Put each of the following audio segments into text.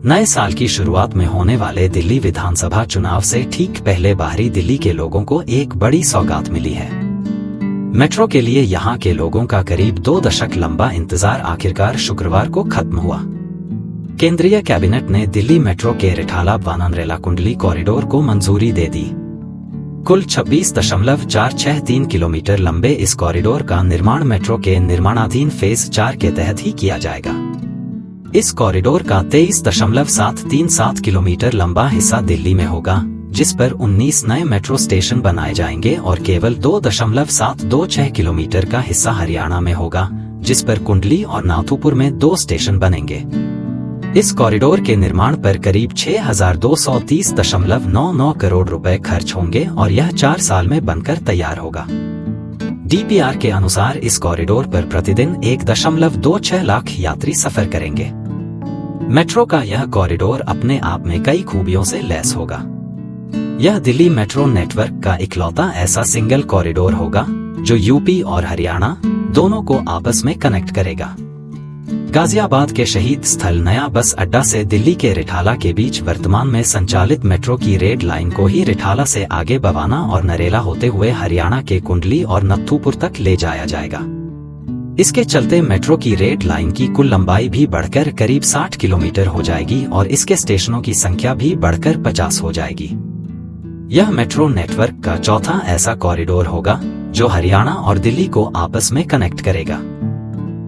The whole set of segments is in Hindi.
नए साल की शुरुआत में होने वाले दिल्ली विधानसभा चुनाव से ठीक पहले बाहरी दिल्ली के लोगों को एक बड़ी सौगात मिली है। मेट्रो के लिए यहां के लोगों का करीब 2 दशक लंबा इंतजार आखिरकार शुक्रवार को खत्म हुआ। केंद्रीय कैबिनेट ने दिल्ली मेट्रो के रिठाला वानानरेला कुंडली कॉरिडोर को मंजूरी दे दी। कुल 26.463 किलोमीटर लंबे इस कॉरिडोर का निर्माण मेट्रो के निर्माणाधीन फेज 4 के तहत ही किया जाएगा। इस कॉरिडोर का 23.737 किलोमीटर लंबा हिस्सा दिल्ली में होगा, जिस पर 19 नए मेट्रो स्टेशन बनाए जाएंगे और केवल 2.726 किलोमीटर का हिस्सा हरियाणा में होगा, जिस पर कुंडली और नाथुपुर में 2 स्टेशन बनेंगे। इस कॉरिडोर के निर्माण पर करीब 6,230.99 करोड़ रुपए खर्च होंगे और यह 4 साल में बनकर तैयार होगा। डीपीआर के अनुसार इस कॉरिडोर पर प्रतिदिन 1.26 लाख यात्री सफर करेंगे। मेट्रो का यह कॉरिडोर अपने आप में कई खूबियों से लैस होगा। यह दिल्ली मेट्रो नेटवर्क का इकलौता ऐसा सिंगल कॉरिडोर होगा जो यूपी और हरियाणा दोनों को आपस में कनेक्ट करेगा। गाजियाबाद के शहीद स्थल नया बस अड्डा से दिल्ली के रिठाला के बीच वर्तमान में संचालित मेट्रो की रेड लाइन को ही रिठाला से आगे बवाना और नरेला होते हुए हरियाणा के कुंडली और नत्थुपुर तक ले जाया जाएगा। इसके चलते मेट्रो की रेड लाइन की कुल लंबाई भी बढ़कर करीब 60 किलोमीटर हो जाएगी और इसके स्टेशनों की संख्या भी बढ़कर 50 हो जाएगी। यह मेट्रो नेटवर्क का चौथा ऐसा कॉरिडोर होगा जो हरियाणा और दिल्ली को आपस में कनेक्ट करेगा।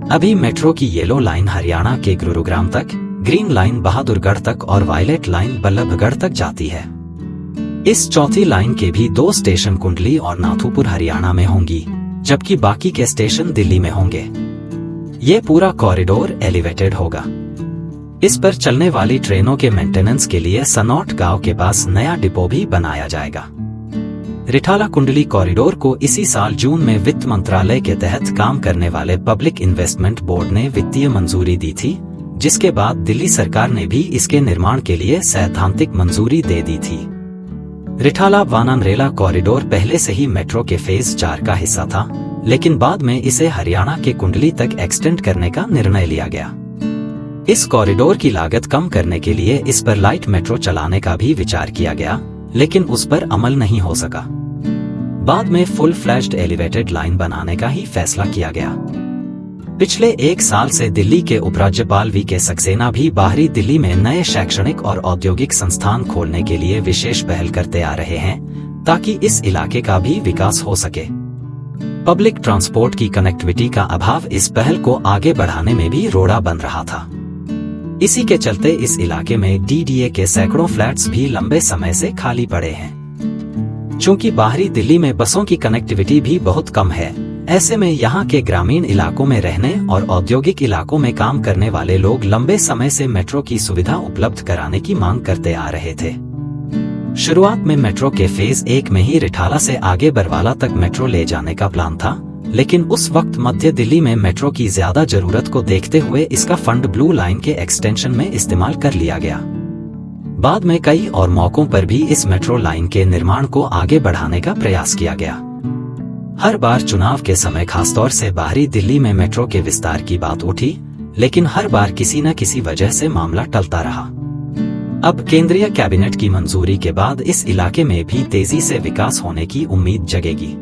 अभी मेट्रो की येलो लाइन हरियाणा के गुरुग्राम तक, ग्रीन लाइन बहादुरगढ़ तक और वायलेट लाइन बल्लभगढ़ तक जाती है। इस चौथी लाइन के भी 2 स्टेशन कुंडली और नाथुपुर हरियाणा में होंगी, जबकि बाकी के स्टेशन दिल्ली में होंगे। ये पूरा कॉरिडोर एलिवेटेड होगा। इस पर चलने वाली ट्रेनों के मेंटेनेंस के लिए सनौट गांव के पास नया डिपो भी बनाया जाएगा। रिठाला कुंडली कॉरिडोर को इसी साल जून में वित्त मंत्रालय के तहत काम करने वाले पब्लिक इन्वेस्टमेंट बोर्ड ने वित्तीय मंजूरी दी थी, जिसके बाद दिल्ली सरकार ने भी इसके निर्माण के लिए सैद्धांतिक मंजूरी दे दी थी। रिठाला वानानरेला कॉरिडोर पहले से ही मेट्रो के फेज 4 का हिस्सा था, लेकिन बाद में इसे हरियाणा के कुंडली तक एक्सटेंड करने का निर्णय लिया गया। इस कॉरिडोर की लागत कम करने के लिए इस पर लाइट मेट्रो चलाने का भी विचार किया गया, लेकिन उस पर अमल नहीं हो सका। बाद में फुल फ्लैश्ड एलिवेटेड लाइन बनाने का ही फैसला किया गया। पिछले 1 साल से दिल्ली के उपराज्यपाल वी.के. सक्सेना भी बाहरी दिल्ली में नए शैक्षणिक और औद्योगिक संस्थान खोलने के लिए विशेष पहल करते आ रहे हैं, ताकि इस इलाके का भी विकास हो सके। पब्लिक ट्रांसपोर्ट की कनेक्टिविटी का अभाव इस पहल को आगे बढ़ाने में भी रोड़ा बन रहा था। इसी के चलते इस इलाके में डीडीए के सैकड़ों फ्लैट्स भी लंबे समय से खाली पड़े हैं। चूंकि बाहरी दिल्ली में बसों की कनेक्टिविटी भी बहुत कम है, ऐसे में यहाँ के ग्रामीण इलाकों में रहने और औद्योगिक इलाकों में काम करने वाले लोग लंबे समय से मेट्रो की सुविधा उपलब्ध कराने की मांग करते आ रहे थे। शुरुआत में मेट्रो के फेज 1 में ही रिठाला से आगे बरवाला तक मेट्रो ले जाने का प्लान था, लेकिन उस वक्त मध्य दिल्ली में मेट्रो की ज्यादा जरूरत को देखते हुए इसका फंड ब्लू लाइन के एक्सटेंशन में इस्तेमाल कर लिया गया। बाद में कई और मौकों पर भी इस मेट्रो लाइन के निर्माण को आगे बढ़ाने का प्रयास किया गया। हर बार चुनाव के समय खासतौर से बाहरी दिल्ली में मेट्रो के विस्तार की बात उठी, लेकिन हर बार किसी न किसी वजह से मामला टलता रहा। अब केंद्रीय कैबिनेट की मंजूरी के बाद इस इलाके में भी तेजी से विकास होने की उम्मीद जगेगी।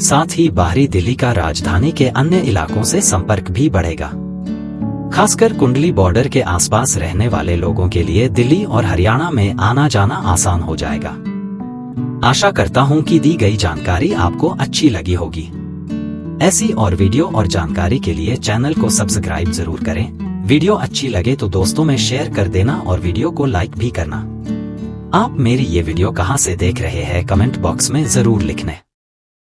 साथ ही बाहरी दिल्ली का राजधानी के अन्य इलाकों से संपर्क भी बढ़ेगा। खासकर कुंडली बॉर्डर के आसपास रहने वाले लोगों के लिए दिल्ली और हरियाणा में आना जाना आसान हो जाएगा। आशा करता हूं कि दी गई जानकारी आपको अच्छी लगी होगी। ऐसी और वीडियो और जानकारी के लिए चैनल को सब्सक्राइब जरूर करें। वीडियो अच्छी लगे तो दोस्तों में शेयर कर देना और वीडियो को लाइक भी करना। आप मेरी ये वीडियो कहां से देख रहे हैं कमेंट बॉक्स में जरूर लिखना।